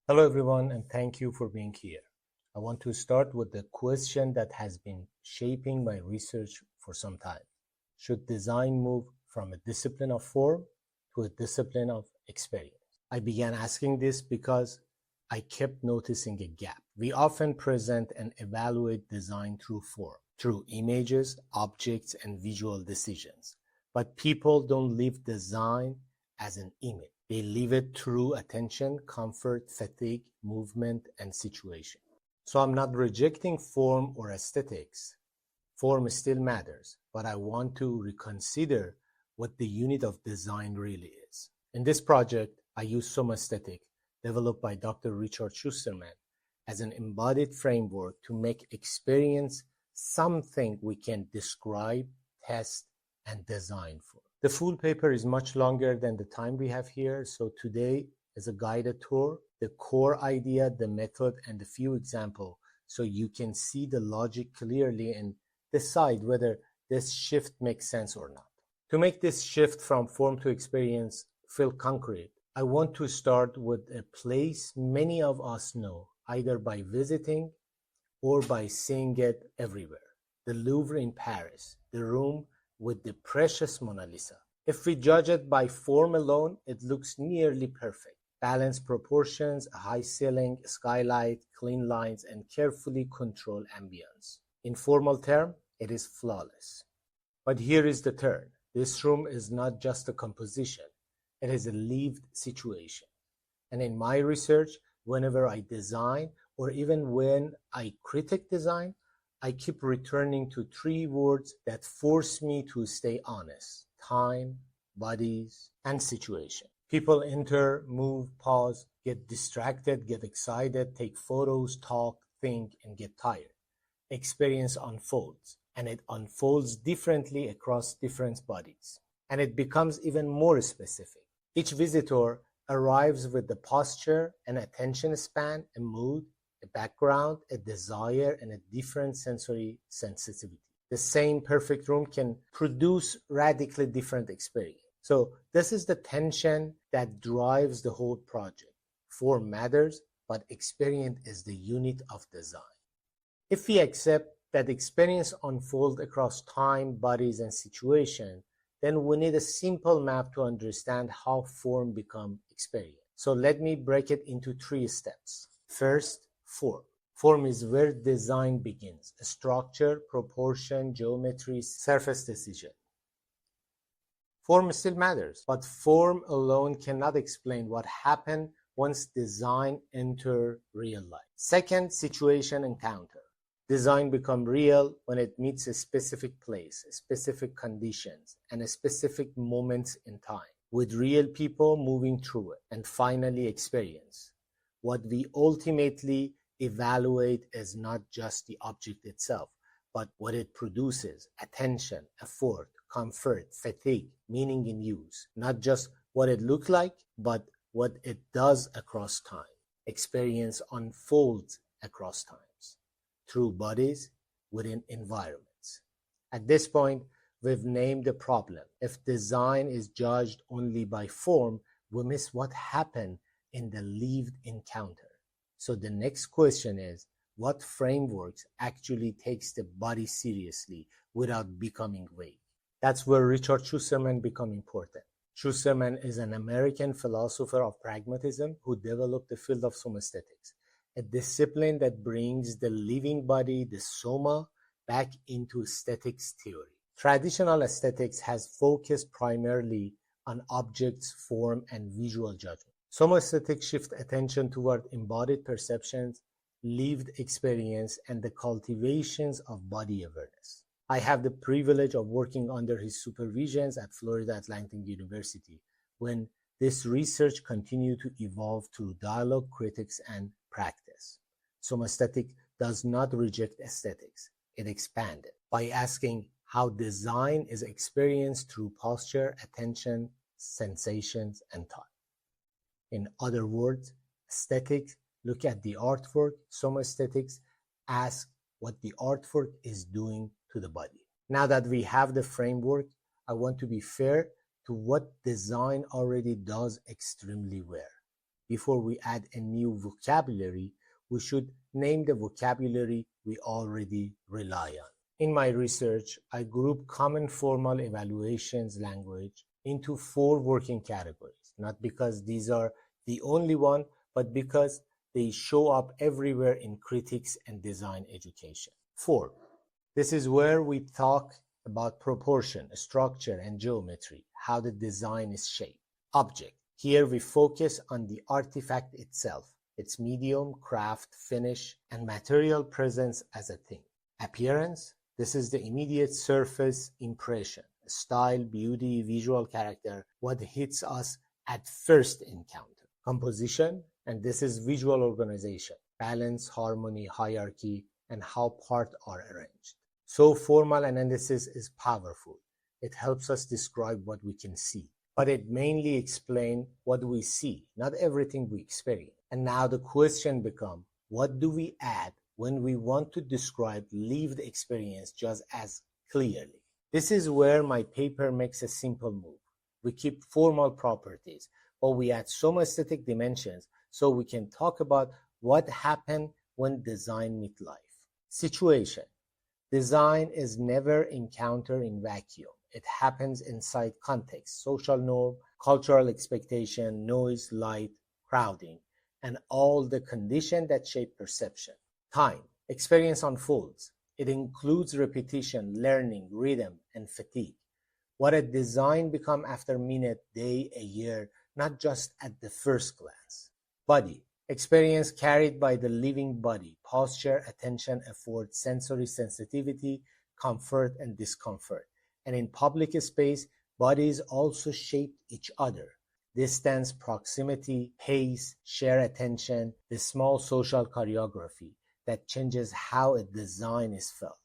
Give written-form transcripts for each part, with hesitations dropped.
Hello everyone, and thank you for being here. I want to start with the question that has been shaping my research for some time. Should design move from a discipline of form to a discipline of experience? I began asking this because I kept noticing a gap. We often present and evaluate design through form, through images, objects, and visual decisions. But people don't live design as an image. They live it through attention, comfort, fatigue, movement, and situation. So I'm not rejecting form or aesthetics. Form still matters, but I want to reconsider what the unit of design really is. In this project, I use Somaesthetics, developed by Dr. Richard Shusterman, as an embodied framework to make experience something we can describe, test, and design for. The full paper is much longer than the time we have here, so today is a guided tour, the core idea, the method, and a few examples so you can see the logic clearly and decide whether this shift makes sense or not. To make this shift from form to experience feel concrete, I want to start with a place many of us know, either by visiting or by seeing it everywhere. The Louvre in Paris, the room with the precious Mona Lisa. If we judge it by form alone, it looks nearly perfect. Balanced proportions, a high ceiling, skylight, clean lines, and carefully controlled ambience. In formal term, it is flawless. But here is the turn. This room is not just a composition. It is a lived situation. And in my research, whenever I design, or even when I critique design, I keep returning to three words that force me to stay honest: time, bodies, and situation. People enter, move, pause, get distracted, get excited, take photos, talk, think, and get tired. Experience unfolds, and it unfolds differently across different bodies. And it becomes even more specific. Each visitor arrives with the posture, an attention span, a mood, a background, a desire, and a different sensory sensitivity. The same perfect room can produce radically different experience. So this is the tension that drives the whole project. Form matters, but experience is the unit of design. If we accept that experience unfolds across time, bodies, and situation, then we need a simple map to understand how form becomes experience. So let me break it into three steps. First, form. Form is where design begins: structure, proportion, geometry, surface decision. Form still matters, but form alone cannot explain what happened once design enters real life. Second, situation encounter. Design becomes real when it meets a specific place, specific conditions, and a specific moments in time, with real people moving through it. And finally, experience. What we ultimately evaluate is not just the object itself, but what it produces: attention, effort, comfort, fatigue, meaning in use. Not just what it looks like, but what it does across time. Experience unfolds across times, through bodies, within environments. At this point, we've named the problem. If design is judged only by form, we miss what happened in the lived encounter. So the next question is, what frameworks actually takes the body seriously without becoming vague? That's where Richard Shusterman becomes important. Shusterman is an American philosopher of pragmatism who developed the field of Somaesthetics, a discipline that brings the living body, the soma, back into aesthetics theory. Traditional aesthetics has focused primarily on objects, form, and visual judgment. Somaesthetics shift attention toward embodied perceptions, lived experience, and the cultivations of body awareness. I have the privilege of working under his supervisions at Florida Atlantic University when this research continued to evolve through dialogue, critics, and practice. Somaesthetics does not reject aesthetics. It expands it by asking how design is experienced through posture, attention, sensations, and time. In other words, aesthetics look at the artwork. Somaesthetics ask what the artwork is doing to the body. Now that we have the framework, I want to be fair to what design already does extremely well. before we add a new vocabulary, we should name the vocabulary we already rely on. In my research, I group common formal evaluations language into 4 working categories, not because these are the only one, but because they show up everywhere in critics and design education. 4. This is where we talk about proportion, structure, and geometry, how the design is shaped. Object. Here we focus on the artifact itself, its medium, craft, finish, and material presence as a thing. Appearance. This is the immediate surface impression, style, beauty, visual character, what hits us at first encounter. Composition, and this is visual organization, balance, harmony, hierarchy, and how parts are arranged. So formal analysis is powerful. It helps us describe what we can see, but it mainly explains what we see, not everything we experience. And now the question becomes, what do we add when we want to describe lived experience just as clearly? This is where my paper makes a simple move. We keep formal properties, but we add somaesthetic dimensions so we can talk about what happened when design meets life. Situation. Design is never encountered in vacuum. It happens inside context, social norm, cultural expectation, noise, light, crowding, and all the conditions that shape perception. Time. Experience unfolds. It includes repetition, learning, rhythm, and fatigue. What a design becomes after minute, day, a year, not just at the first glance. Body. Experience carried by the living body, posture, attention, effort, sensory sensitivity, comfort, and discomfort. And in public space, bodies also shape each other. Distance, proximity, pace, share attention, the small social choreography that changes how a design is felt.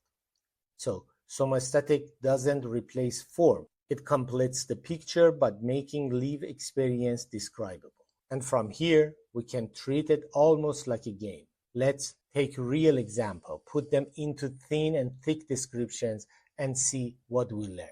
So, somaesthetic doesn't replace form. It completes the picture by making lived experience describable. And from here, we can treat it almost like a game. Let's take real example, put them into thin and thick descriptions and see what we learn.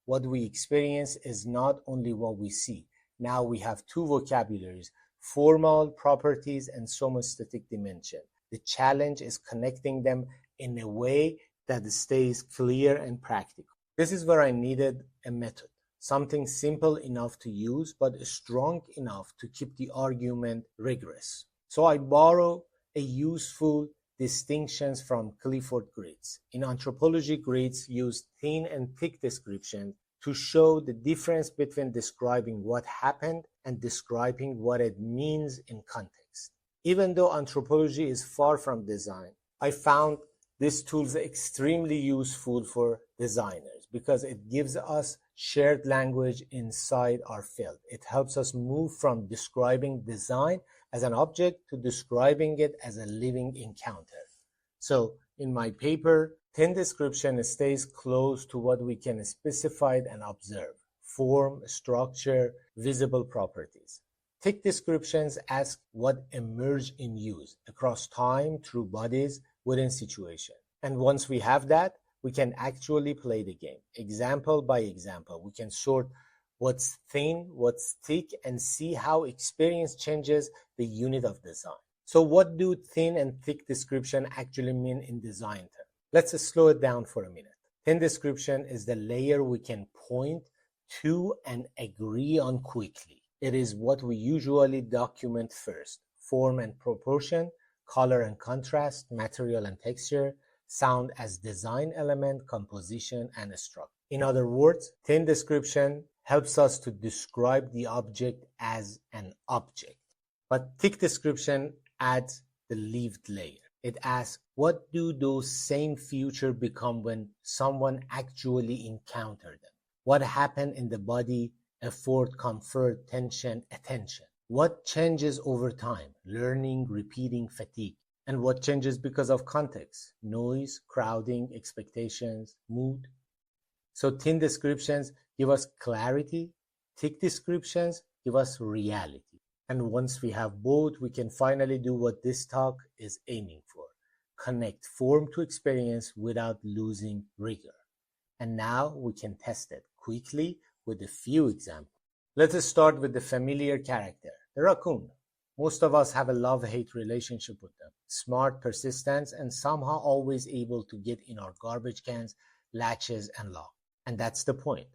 What we experience is not only what we see. Now we have 2 vocabularies, formal properties and somaesthetic dimension. The challenge is connecting them in a way that stays clear and practical. This is where I needed a method. Something simple enough to use, but strong enough to keep the argument rigorous. So I borrow a useful distinctions from Clifford Geertz. In anthropology, Geertz used thin and thick descriptions to show the difference between describing what happened and describing what it means in context. Even though anthropology is far from design, I found this tool extremely useful for designers because it gives us shared language inside our field. It helps us move from describing design as an object to describing it as a living encounter. So in my paper, thin description stays close to what we can specify and observe: form, structure, visible properties. Thick descriptions ask what emerged in use across time through bodies within situation. And once we have that, we can actually play the game. Example by example, we can sort what's thin, what's thick, and see how experience changes the unit of design. So what do thin and thick description actually mean in design terms? Let's slow it down for a minute. Thin description is the layer we can point to and agree on quickly. It is what we usually document first: form and proportion, color and contrast, material and texture, sound as design element, composition, and structure. In other words, thin description helps us to describe the object as an object. But thick description adds the lived layer. It asks, what do those same features become when someone actually encountered them? What happened in the body, effort, comfort, tension, attention? What changes over time? Learning, repeating, fatigue. And what changes because of context? Noise, crowding, expectations, mood. So thin descriptions give us clarity. Thick descriptions give us reality. And once we have both, we can finally do what this talk is aiming for: connect form to experience without losing rigor. And now we can test it quickly with a few examples. Let us start with the familiar character, the raccoon. Most of us have a love-hate relationship with them. Smart, persistent, and somehow always able to get in our garbage cans, latches, and lock. And that's the point.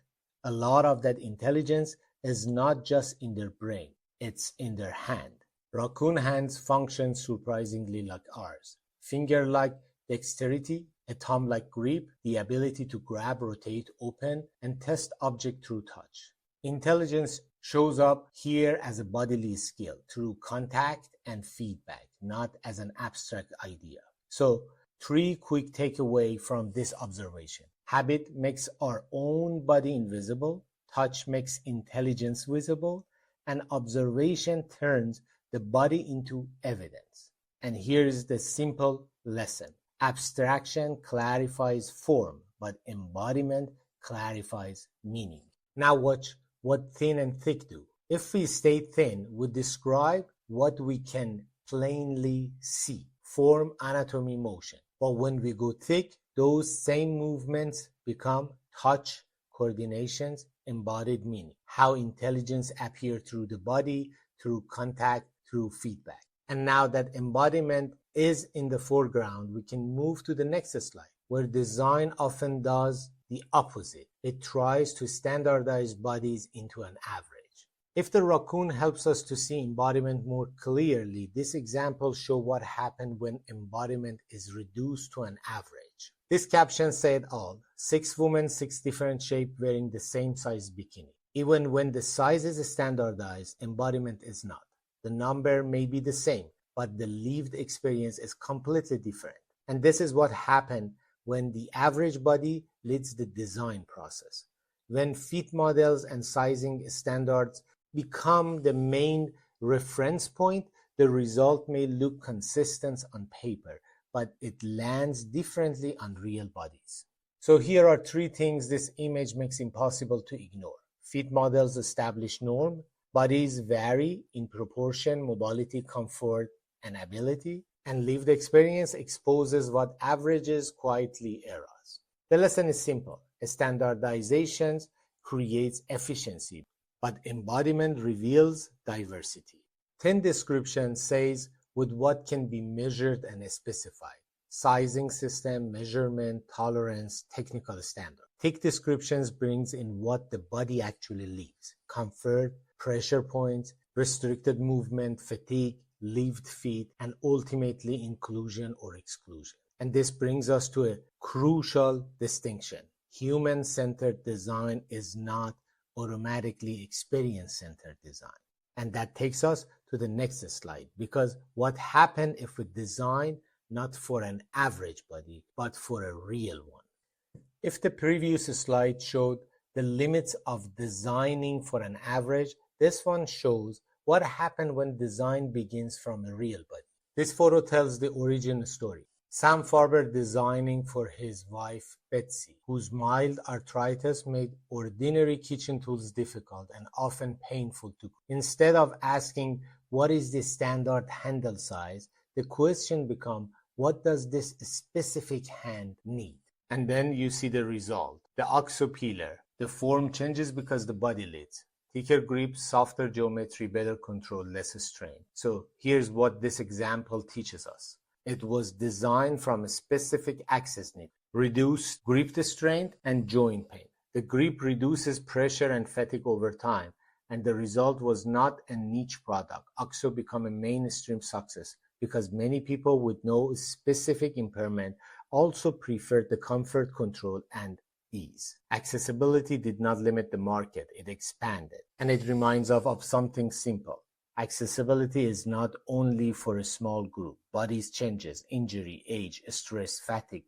A lot of that intelligence is not just in their brain, it's in their hand. Raccoon hands function surprisingly like ours. Finger-like dexterity, a thumb-like grip, the ability to grab, rotate, open, and test object through touch. Intelligence shows up here as a bodily skill through contact and feedback, not as an abstract idea. So, 3 quick takeaways from this observation. Habit makes our own body invisible, touch makes intelligence visible, and observation turns the body into evidence. And here's the simple lesson. Abstraction clarifies form, but embodiment clarifies meaning. Now watch what thin and thick do. If we stay thin, we describe what we can plainly see, form, anatomy, motion. But when we go thick, those same movements become touch, coordinations, embodied meaning. How intelligence appears through the body, through contact, through feedback. And now that embodiment is in the foreground, we can move to the next slide, where design often does the opposite. It tries to standardize bodies into an average. If the raccoon helps us to see embodiment more clearly, this example shows what happens when embodiment is reduced to an average. This caption said all, 6 women, 6 different shapes wearing the same size bikini. Even when the size is standardized, embodiment is not. The number may be the same, but the lived experience is completely different. And this is what happened when the average body leads the design process. When fit models and sizing standards become the main reference point, the result may look consistent on paper, but it lands differently on real bodies. So here are 3 things this image makes impossible to ignore. Fit models establish norm, bodies vary in proportion, mobility, comfort, and ability, and lived experience exposes what averages quietly errors. The lesson is simple. Standardizations creates efficiency, but embodiment reveals diversity. Thin description says with what can be measured and specified. Sizing system, measurement, tolerance, technical standard. Thick descriptions brings in what the body actually lives. Comfort, pressure points, restricted movement, fatigue, lived feet, and ultimately inclusion or exclusion. And this brings us to a crucial distinction. Human-centered design is not automatically experience-centered design. And that takes us to the next slide, because what happens if we design not for an average body, but for a real one? If the previous slide showed the limits of designing for an average, this one shows what happened when design begins from a real body. This photo tells the origin story. Sam Farber designing for his wife Betsy, whose mild arthritis made ordinary kitchen tools difficult and often painful to cook. Instead of asking what is the standard handle size, the question becomes, what does this specific hand need? And then you see the result. The OXO peeler. The form changes because the body leads. Thicker grip, softer geometry, better control, less strain. So here's what this example teaches us. It was designed from a specific access need, reduced grip strength and joint pain. The grip reduces pressure and fatigue over time, and the result was not a niche product. OXO became a mainstream success because many people with no specific impairment also preferred the comfort, control, and ease. Accessibility did not limit the market, it expanded. And it reminds us of something simple. Accessibility is not only for a small group. Bodies changes, injury, age, stress, fatigue.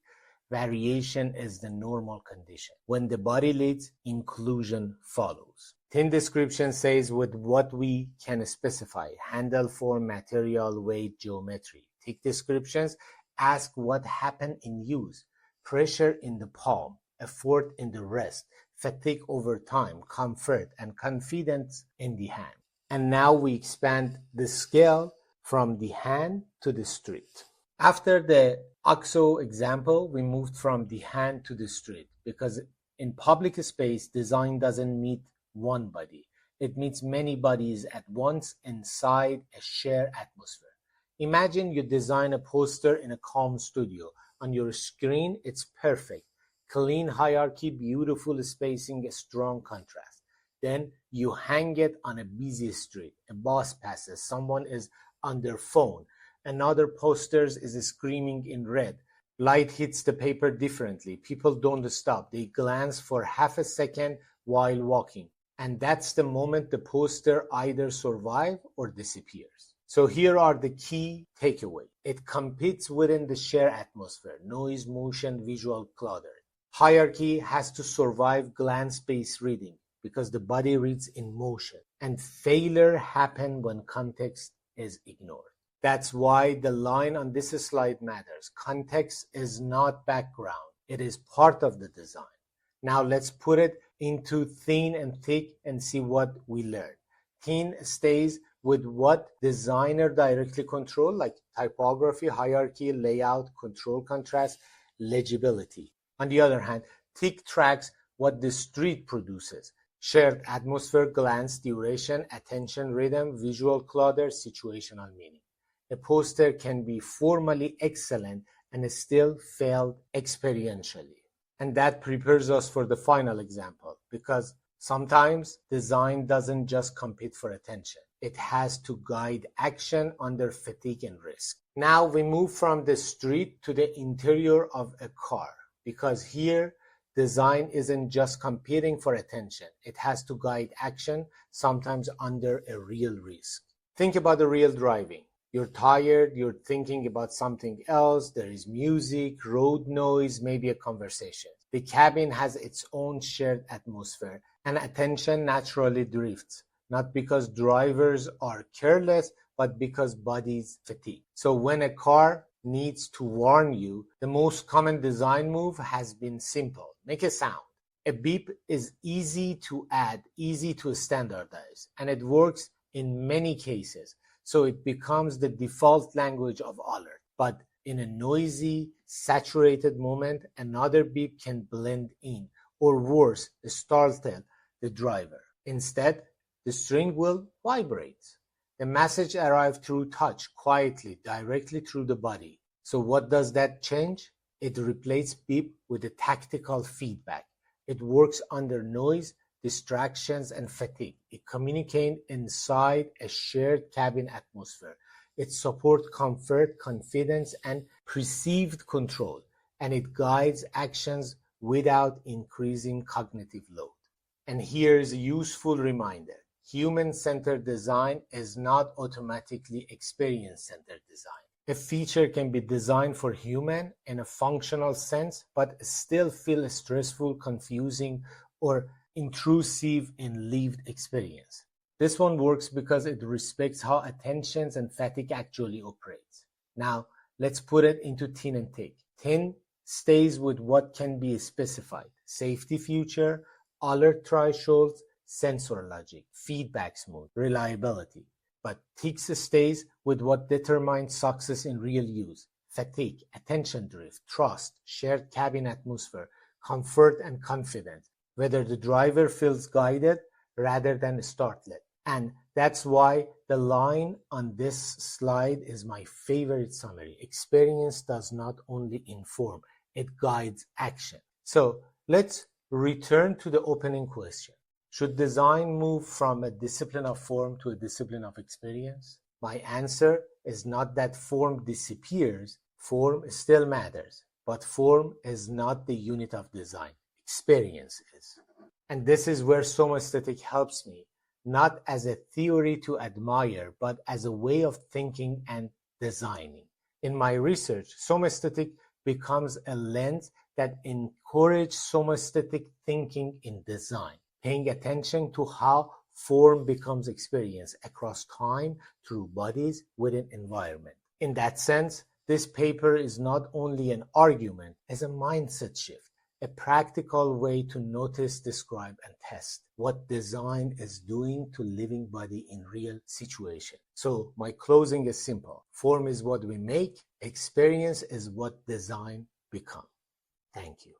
Variation is the normal condition. When the body leads, inclusion follows. Thin description says with what we can specify: handle, form, material, weight, geometry. Thick descriptions ask what happened in use: pressure in the palm, effort in the wrist, fatigue over time, comfort, and confidence in the hand. And now we expand the scale from the hand to the street. After the OXO example, we moved from the hand to the street because in public space, design doesn't meet one body. It meets many bodies at once inside a shared atmosphere. Imagine you design a poster in a calm studio. On your screen, it's perfect. Clean hierarchy, beautiful spacing, a strong contrast. Then you hang it on a busy street. A bus passes, someone is on their phone. Another poster is screaming in red. Light hits the paper differently. People don't stop. They glance for half a second while walking. And that's the moment the poster either survives or disappears. So here are the key takeaways. It competes within the shared atmosphere, noise, motion, visual clutter. Hierarchy has to survive glance-based reading because the body reads in motion, and failure happens when context is ignored. That's why the line on this slide matters. Context is not background. It is part of the design. Now let's put it into thin and thick and see what we learn. Thin stays with what designer directly control, like typography, hierarchy, layout, control, contrast, legibility. On the other hand, thick tracks what the street produces. Shared atmosphere, glance, duration, attention, rhythm, visual clutter, situational meaning. A poster can be formally excellent and still fail experientially. And that prepares us for the final example, because sometimes design doesn't just compete for attention. It has to guide action under fatigue and risk. Now we move from the street to the interior of a car, because here design isn't just competing for attention. It has to guide action, sometimes under a real risk. Think about the real driving. You're tired, you're thinking about something else, there is music, road noise, maybe a conversation. The cabin has its own shared atmosphere, and attention naturally drifts, not because drivers are careless, but because bodies fatigue. So when a car needs to warn you, the most common design move has been simple. Make a sound. A beep is easy to add, easy to standardize, and it works in many cases. So it becomes the default language of alert. But in a noisy, saturated moment, another beep can blend in, or worse, startle the driver. Instead, the steering wheel vibrates. The message arrives through touch, quietly, directly through the body. So what does that change? It replaces beep with a tactical feedback. It works under noise, distractions, and fatigue. It communicates inside a shared cabin atmosphere. It supports comfort, confidence, and perceived control, and it guides actions without increasing cognitive load. And here's a useful reminder. Human-centered design is not automatically experience-centered design. A feature can be designed for human in a functional sense, but still feel stressful, confusing, or intrusive in lived experience. This one works because it respects how attentions and fatigue actually operates. Now, let's put it into thin and thick. Thin stays with what can be specified. Safety feature, alert thresholds, sensor logic, feedback smooth, reliability. But thick stays with what determines success in real use. Fatigue, attention drift, trust, shared cabin atmosphere, comfort and confidence. Whether the driver feels guided rather than startled. And that's why the line on this slide is my favorite summary. Experience does not only inform, it guides action. So let's return to the opening question. Should design move from a discipline of form to a discipline of experience? My answer is not that form disappears. Form still matters, but form is not the unit of design. Experience is. And this is where Somaesthetics helps me, not as a theory to admire, but as a way of thinking and designing. In my research, Somaesthetics becomes a lens that encourages Somaesthetic thinking in design, paying attention to how form becomes experience across time through bodies within environment. In that sense, this paper is not only an argument, it's a mindset shift. A practical way to notice, describe, and test what design is doing to living body in real situation. So my closing is simple. Form is what we make. Experience is what design become. Thank you.